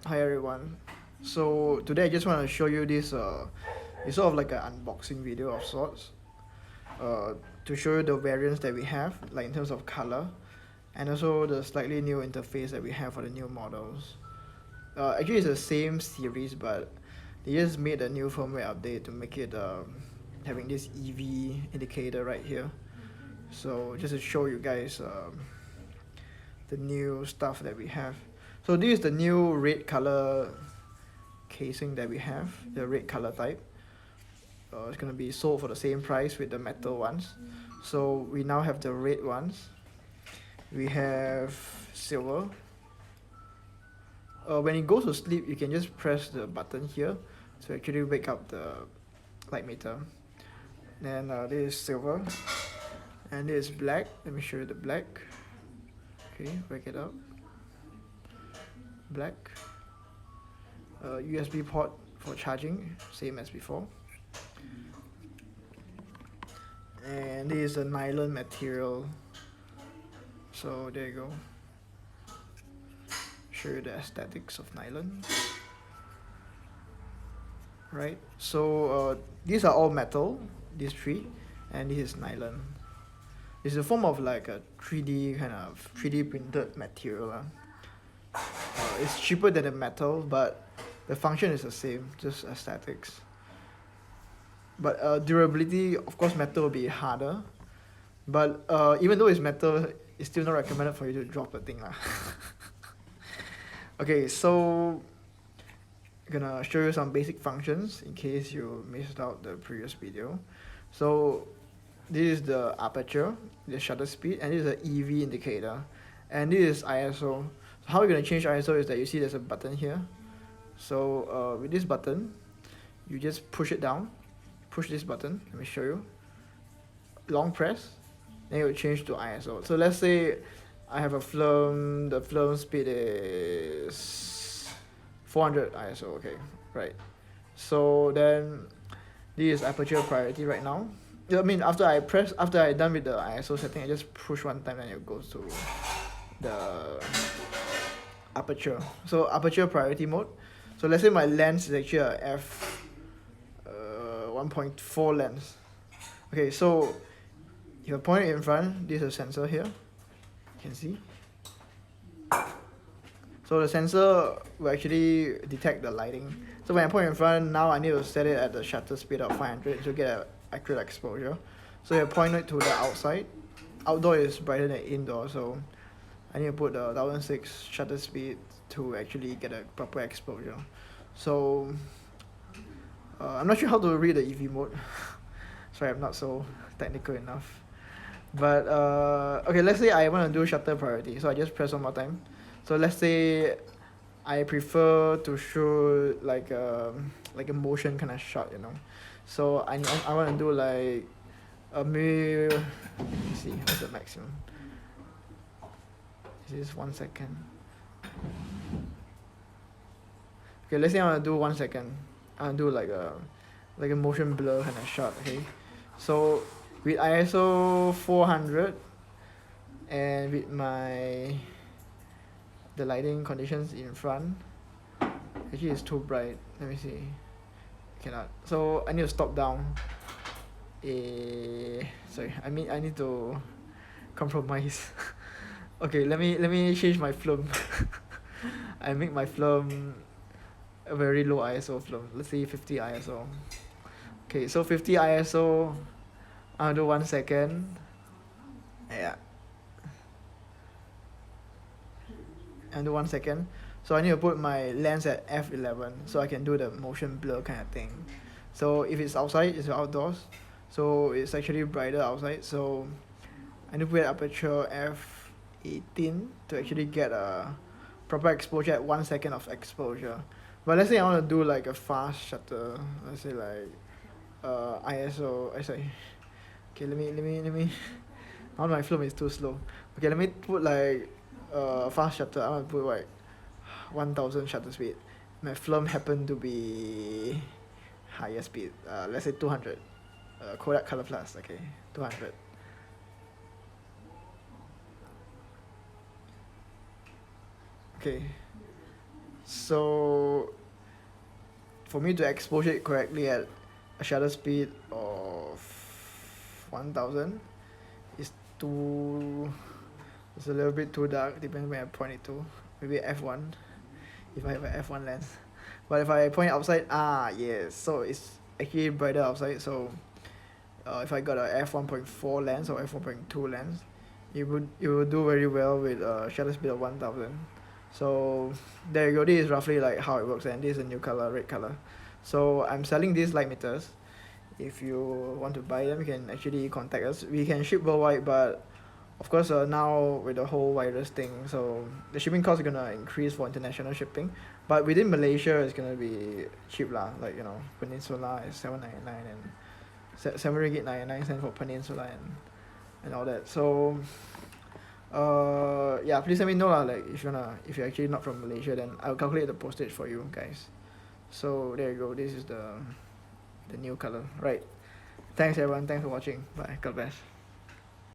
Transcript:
Hi everyone. So today I just want to show you this it's sort of like an unboxing video of sorts uh, to show you the variants that we have, like in terms of color, and also the slightly new interface that we have for the new models. Actually it's the same series, but they just made a new firmware update to make it having this EV indicator right here. So just to show you guys the new stuff that we have. So this is the new red color casing that we have, the red color type. It's gonna be sold for the same price with the metal ones. So we now have the red ones. We have silver. When it goes to sleep, you can just press the button here to actually wake up the light meter. Then this is silver, and this is black. Let me show you the black. Okay, wake it up. Black. USB port for charging, same as before. And this is a nylon material. So there you go. Show you the aesthetics of nylon. Right. So these are all metal, these three, and this is nylon. It's a form of like a 3D kind of 3D printed material. It's cheaper than the metal, but the function is the same, just aesthetics. But durability, of course, metal will be harder. But even though it's metal, it's still not recommended for you to drop the thing lah. Okay, so I'm gonna show you some basic functions in case you missed out the previous video. So this is the aperture, the shutter speed, and this is the EV indicator, and this is ISO. So how we're gonna change ISO is that you see there's a button here. So with this button, you just push it down. Push this button. Let me show you. Long press, then it will change to ISO. So let's say I have a film. The film speed is 400 ISO. Okay, right. So then this is aperture priority right now. I mean, after I done with the ISO setting, I just push one time and it goes to the aperture. So aperture priority mode. So let's say my lens is actually a f 1.4 lens. Okay, so if you point it in front, this is a sensor here. You can see. So the sensor will actually detect the lighting. So when I point in front, now I need to set it at the shutter speed of 500 to get an accurate exposure. So you point it to the outside. Outdoor is brighter than indoor, so I need to put the 1006 shutter speed to actually get a proper exposure. So I'm not sure how to read the EV mode. Sorry, I'm not so technical enough. But okay, let's say I want to do shutter priority, so I just press one more time. So let's say I prefer to shoot like a motion kind of shot, you know. So I want to do like a mirror. Let me see, what's the maximum? This is 1 second. Okay, let's say I want to do 1 second. I want to do like a motion blur kind of shot. Okay, so with ISO 400 and with the lighting conditions in front, actually it's too bright. Let me see. Cannot. So I need to stop down. Sorry, I need to compromise. Okay, let me change my film. I make my film a very low ISO film. Let's say 50 ISO. Okay, so 50 ISO. I'll do 1 second. Yeah. And do 1 second. So I need to put my lens at f11 so I can do the motion blur kind of thing. So if it's outside, it's outdoors. So it's actually brighter outside. So I need to put aperture f18 to actually get a proper exposure at 1 second of exposure. But let's say I want to do like a fast shutter. Let's say like ISO. Sorry. Okay, let me. Now my film is too slow. Okay, let me put like fast shutter. I want to put like 1000 shutter speed. My film happen to be higher speed. Let's say 200. Kodak Color Plus. Okay, 200. Okay. So for me to expose it correctly at a shutter speed of 1000, it's a little bit too dark, depends where I point it to. Maybe f1 if I have an f1 lens. But if I point it outside, yes, so it's actually brighter outside. So if I got a f1.4 lens or f1.2 lens, it would do very well with a shutter speed of 1000. So there you go. This is roughly like how it works, and this is a new color, red color. So I'm selling these light meters. If you want to buy them, you can actually contact us. We can ship worldwide, but of course now with the whole virus thing, so the shipping cost is gonna increase for international shipping. But within Malaysia, it's gonna be cheap lah. Like, you know, Peninsula is 7.99 and 7 ringgit 99 cents for Peninsula and all that. So yeah, please let me know lah. Like if you're actually not from Malaysia, then I'll calculate the postage for you guys. So there you go. This is the new color. Right. Thanks everyone. Thanks for watching. Bye. God bless.